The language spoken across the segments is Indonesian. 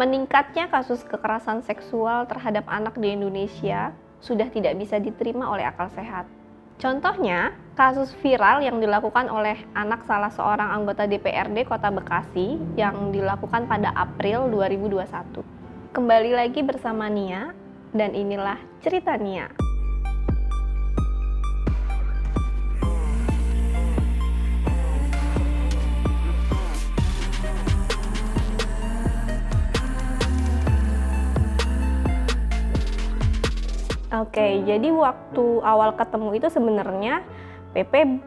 Meningkatnya kasus kekerasan seksual terhadap anak di Indonesia sudah tidak bisa diterima oleh akal sehat. Contohnya, kasus viral yang dilakukan oleh anak salah seorang anggota DPRD Kota Bekasi yang dilakukan pada April 2021. Kembali lagi bersama Nia, dan inilah cerita Nia. Oke, jadi waktu awal ketemu itu sebenarnya PP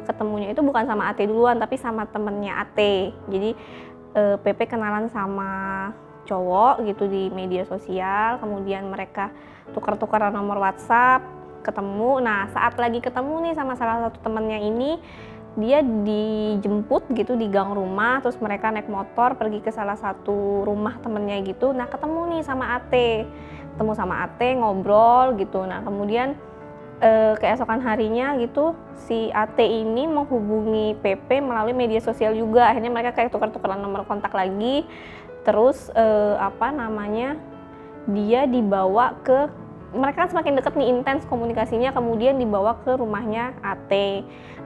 ketemunya itu bukan sama AT duluan, tapi sama temennya AT. Jadi PP kenalan sama cowok gitu di media sosial, kemudian mereka tukar-tukaran nomor WhatsApp, ketemu. Nah, saat lagi ketemu nih sama salah satu temennya ini, dia dijemput gitu di gang rumah, terus mereka naik motor pergi ke salah satu rumah temennya gitu. Nah, ketemu nih sama AT. Ketemu sama AT, ngobrol gitu. Nah, kemudian keesokan harinya gitu si AT ini menghubungi PP melalui media sosial juga. Akhirnya mereka kayak tukar-tukaran nomor kontak lagi. Terus dia dibawa ke, mereka kan semakin dekat nih, intens komunikasinya, kemudian dibawa ke rumahnya AT.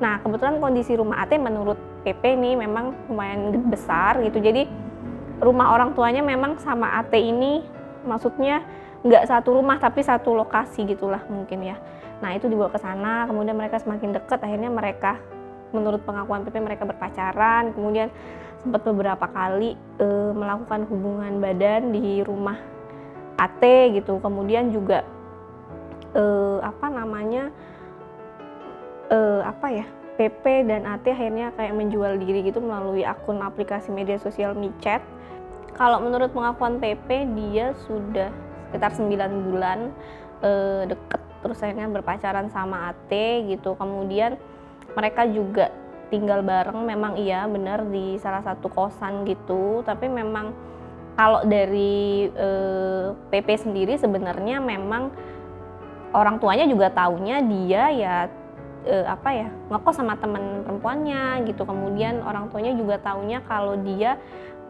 Nah, kebetulan kondisi rumah AT menurut PP nih memang lumayan besar gitu. Jadi rumah orang tuanya memang sama AT ini maksudnya nggak satu rumah tapi satu lokasi gitulah mungkin ya. Nah, itu dibawa ke sana, kemudian mereka semakin dekat, akhirnya mereka menurut pengakuan PP mereka berpacaran, kemudian sempat beberapa kali melakukan hubungan badan di rumah AT gitu. Kemudian juga PP dan AT akhirnya kayak menjual diri gitu melalui akun aplikasi media sosial micet. Kalau menurut pengakuan PP, dia sudah sekitar 9 bulan deket, terus akhirnya berpacaran sama AT gitu. Kemudian mereka juga tinggal bareng, memang iya benar di salah satu kosan gitu. Tapi memang kalau dari PP sendiri sebenarnya memang orang tuanya juga taunya dia ya ngekos sama teman perempuannya gitu. Kemudian orang tuanya juga taunya kalau dia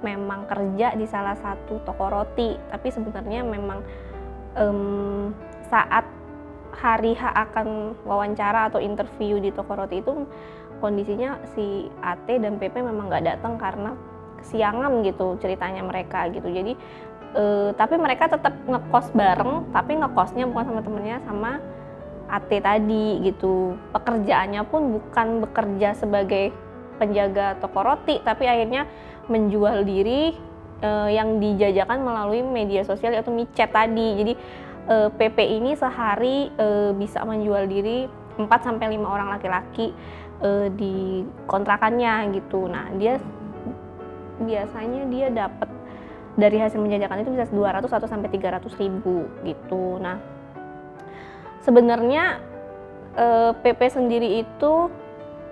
memang kerja di salah satu toko roti, tapi sebenarnya memang saat hari H akan wawancara atau interview di toko roti itu kondisinya si AT dan PP memang nggak datang karena kesiangan gitu ceritanya mereka gitu. Jadi tapi mereka tetap ngekos bareng, tapi ngekosnya bukan sama temennya, sama AT tadi gitu. Pekerjaannya pun bukan bekerja sebagai penjaga toko roti, tapi akhirnya menjual diri yang dijajakan melalui media sosial yaitu micet tadi. Jadi PP ini sehari bisa menjual diri 4-5 orang laki-laki di kontrakannya gitu. Nah, dia biasanya dia dapat dari hasil menjajakan itu bisa 200 atau sampai 300 ribu gitu. Nah, sebenarnya PP sendiri itu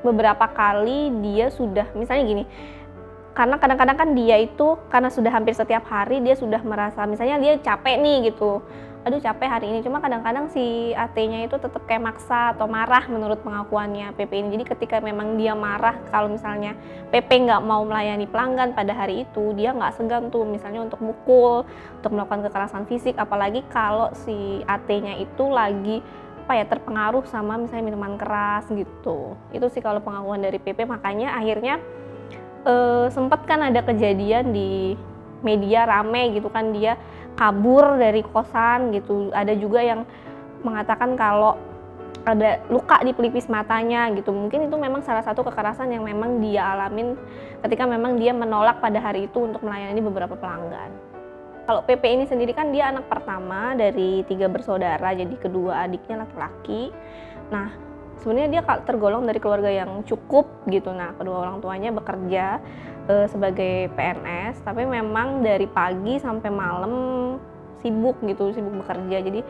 beberapa kali dia sudah, misalnya gini, karena kadang-kadang kan dia itu karena sudah hampir setiap hari dia sudah merasa, misalnya dia capek nih gitu, aduh capek hari ini, cuma kadang-kadang si AT-nya itu tetap kayak maksa atau marah menurut pengakuannya PP ini. Jadi ketika memang dia marah kalau misalnya PP nggak mau melayani pelanggan pada hari itu, dia nggak segan tuh misalnya untuk mukul, untuk melakukan kekerasan fisik, apalagi kalau si AT-nya itu lagi terpengaruh sama misalnya minuman keras gitu. Itu sih kalau pengakuan dari PP. Makanya akhirnya sempat kan ada kejadian di media rame gitu kan, dia kabur dari kosan gitu. Ada juga yang mengatakan kalau ada luka di pelipis matanya gitu. Mungkin itu memang salah satu kekerasan yang memang dia alamin ketika memang dia menolak pada hari itu untuk melayani beberapa pelanggan. Kalau PP ini sendiri kan dia anak pertama dari 3 bersaudara, jadi kedua adiknya laki-laki. Nah, sebenarnya dia tergolong dari keluarga yang cukup gitu. Nah, kedua orang tuanya bekerja sebagai PNS, tapi memang dari pagi sampai malam sibuk bekerja. Jadi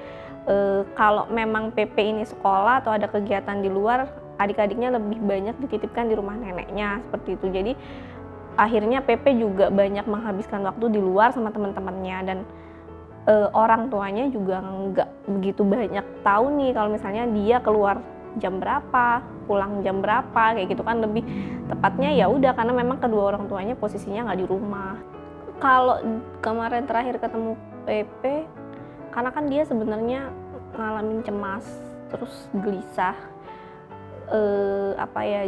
kalau memang PP ini sekolah atau ada kegiatan di luar, adik-adiknya lebih banyak dititipkan di rumah neneknya seperti itu. Jadi akhirnya PP juga banyak menghabiskan waktu di luar sama teman-temannya, dan orang tuanya juga nggak begitu banyak tahu nih kalau misalnya dia keluar jam berapa, pulang jam berapa, kayak gitu kan. Lebih tepatnya ya udah karena memang kedua orang tuanya posisinya nggak di rumah. Kalau kemarin terakhir ketemu PP, karena kan dia sebenarnya ngalamin cemas, terus gelisah,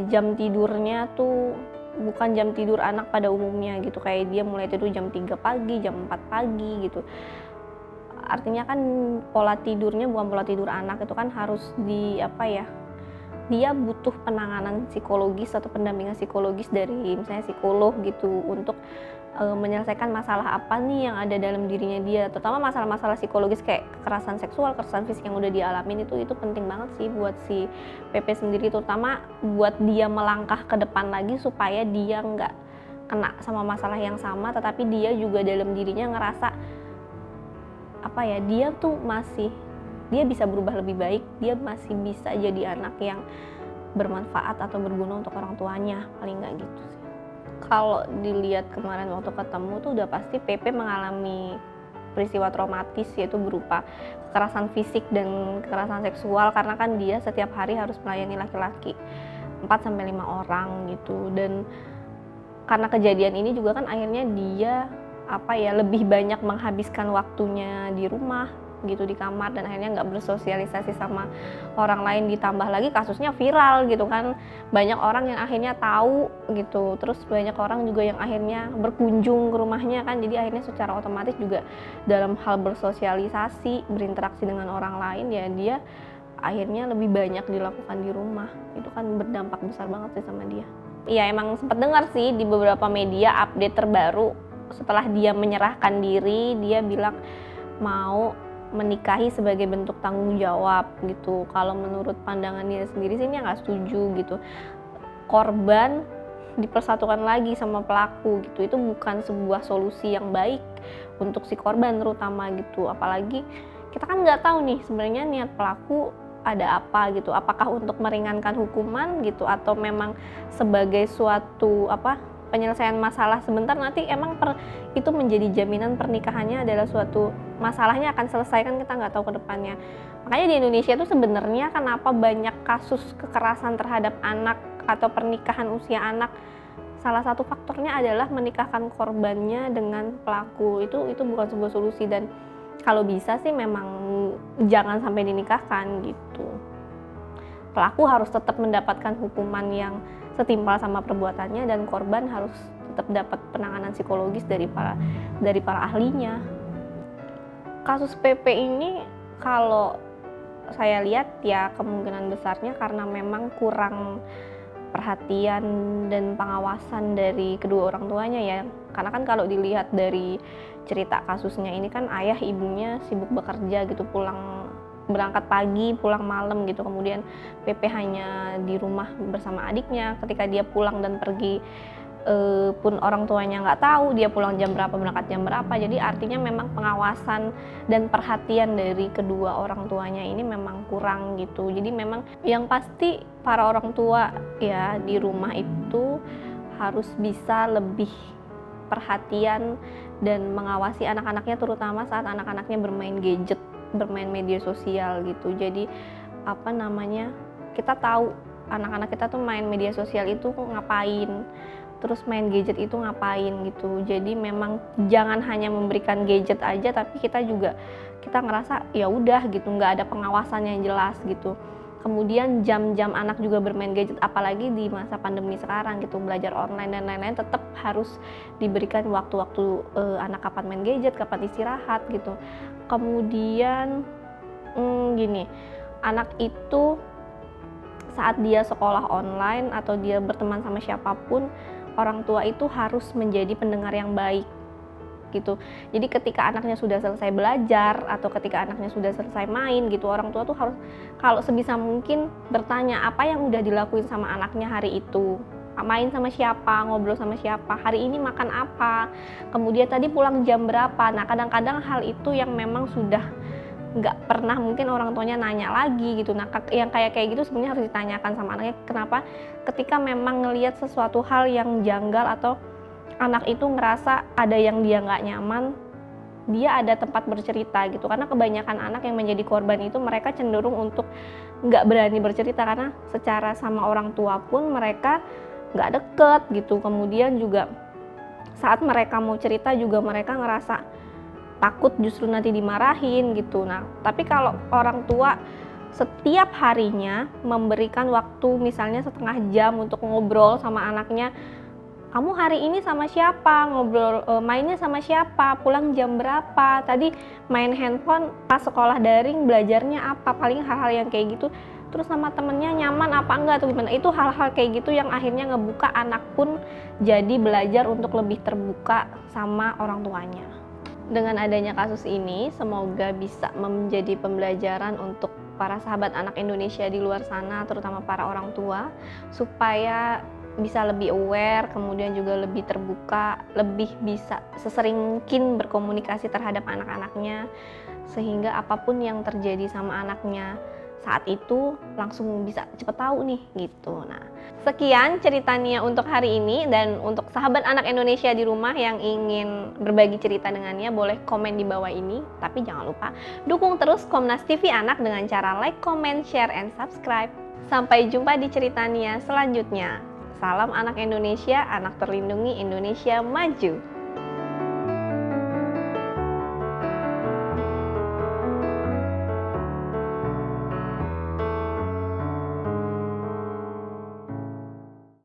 jam tidurnya tuh bukan jam tidur anak pada umumnya gitu, kayak dia mulai tidur jam 3 pagi, jam 4 pagi gitu. Artinya kan pola tidurnya bukan pola tidur anak, itu kan harus dia butuh penanganan psikologis atau pendampingan psikologis dari misalnya psikolog gitu untuk menyelesaikan masalah apa nih yang ada dalam dirinya dia, terutama masalah-masalah psikologis kayak kekerasan seksual, kekerasan fisik yang udah dialamin itu penting banget sih buat si PP sendiri, terutama buat dia melangkah ke depan lagi supaya dia nggak kena sama masalah yang sama, tetapi dia juga dalam dirinya ngerasa dia bisa berubah lebih baik, dia masih bisa jadi anak yang bermanfaat atau berguna untuk orang tuanya, paling nggak gitu sih. Kalau dilihat kemarin waktu ketemu tuh udah pasti PP mengalami peristiwa traumatis, yaitu berupa kekerasan fisik dan kekerasan seksual, karena kan dia setiap hari harus melayani laki-laki 4-5 orang gitu. Dan karena kejadian ini juga kan akhirnya dia lebih banyak menghabiskan waktunya di rumah gitu, di kamar, dan akhirnya nggak bersosialisasi sama orang lain, ditambah lagi kasusnya viral gitu kan, banyak orang yang akhirnya tahu gitu, terus banyak orang juga yang akhirnya berkunjung ke rumahnya kan, jadi akhirnya secara otomatis juga dalam hal bersosialisasi, berinteraksi dengan orang lain ya dia akhirnya lebih banyak dilakukan di rumah. Itu kan berdampak besar banget sih sama dia. Iya, emang sempat dengar sih di beberapa media update terbaru setelah dia menyerahkan diri, dia bilang mau menikahi sebagai bentuk tanggung jawab gitu. Kalau menurut pandangan dia sendiri sih dia nggak setuju gitu. Korban dipersatukan lagi sama pelaku gitu, itu bukan sebuah solusi yang baik untuk si korban terutama gitu. Apalagi kita kan nggak tahu nih sebenarnya niat pelaku ada apa gitu. Apakah untuk meringankan hukuman gitu, atau memang sebagai suatu penyelesaian masalah sebentar, nanti emang itu menjadi jaminan pernikahannya adalah suatu masalahnya akan selesai, kan kita nggak tahu ke depannya. Makanya di Indonesia itu sebenarnya kenapa banyak kasus kekerasan terhadap anak atau pernikahan usia anak, salah satu faktornya adalah menikahkan korbannya dengan pelaku. Itu bukan sebuah solusi, dan kalau bisa sih memang jangan sampai dinikahkan gitu. Pelaku harus tetap mendapatkan hukuman yang setimpal sama perbuatannya, dan korban harus tetap dapat penanganan psikologis dari para ahlinya. Kasus PP ini kalau saya lihat ya kemungkinan besarnya karena memang kurang perhatian dan pengawasan dari kedua orang tuanya ya. Karena kan kalau dilihat dari cerita kasusnya ini kan ayah ibunya sibuk bekerja gitu, berangkat pagi pulang malam gitu, kemudian PP hanya di rumah bersama adiknya. Ketika dia pulang dan pergi pun orang tuanya nggak tahu dia pulang jam berapa, berangkat jam berapa. Jadi artinya memang pengawasan dan perhatian dari kedua orang tuanya ini memang kurang gitu. Jadi memang yang pasti para orang tua ya di rumah itu harus bisa lebih perhatian dan mengawasi anak-anaknya, terutama saat anak-anaknya bermain gadget, bermain media sosial gitu. Jadi kita tahu anak-anak kita tuh main media sosial itu ngapain, terus main gadget itu ngapain gitu. Jadi memang jangan hanya memberikan gadget aja, tapi kita ngerasa ya udah gitu, nggak ada pengawasan yang jelas gitu. Kemudian jam-jam anak juga bermain gadget, apalagi di masa pandemi sekarang gitu, belajar online dan lain-lain, tetap harus diberikan waktu-waktu anak kapan main gadget, kapan istirahat gitu. Kemudian anak itu saat dia sekolah online atau dia berteman sama siapapun, orang tua itu harus menjadi pendengar yang baik gitu. Jadi ketika anaknya sudah selesai belajar atau ketika anaknya sudah selesai main gitu, orang tua tuh harus kalau sebisa mungkin bertanya apa yang udah dilakuin sama anaknya hari itu, main sama siapa, ngobrol sama siapa, hari ini makan apa, kemudian tadi pulang jam berapa. Nah kadang-kadang hal itu yang memang sudah nggak pernah mungkin orang tuanya nanya lagi gitu. Nah yang kayak gitu sebenarnya harus ditanyakan sama anaknya. Kenapa? Ketika memang ngelihat sesuatu hal yang janggal atau anak itu ngerasa ada yang dia nggak nyaman, dia ada tempat bercerita gitu. Karena kebanyakan anak yang menjadi korban itu mereka cenderung untuk nggak berani bercerita karena secara sama orang tua pun mereka nggak deket gitu. Kemudian juga saat mereka mau cerita juga mereka ngerasa takut justru nanti dimarahin gitu. Nah, tapi kalau orang tua setiap harinya memberikan waktu misalnya setengah jam untuk ngobrol sama anaknya, kamu hari ini sama siapa, ngobrol mainnya sama siapa, pulang jam berapa, tadi main handphone pas sekolah daring belajarnya apa, paling hal-hal yang kayak gitu. Terus sama temennya nyaman apa enggak atau gimana, itu hal-hal kayak gitu yang akhirnya ngebuka anak pun jadi belajar untuk lebih terbuka sama orang tuanya. Dengan adanya kasus ini, semoga bisa menjadi pembelajaran untuk para sahabat anak Indonesia di luar sana, terutama para orang tua, supaya bisa lebih aware, kemudian juga lebih terbuka, lebih bisa sesering mungkin berkomunikasi terhadap anak-anaknya, sehingga apapun yang terjadi sama anaknya saat itu langsung bisa cepet tahu nih gitu. Nah, sekian ceritanya untuk hari ini, dan untuk sahabat anak Indonesia di rumah yang ingin berbagi cerita dengannya boleh komen di bawah ini. Tapi jangan lupa dukung terus Komnas TV Anak dengan cara like, comment, share, and subscribe. Sampai jumpa di ceritanya selanjutnya. Salam anak Indonesia, anak terlindungi, Indonesia maju.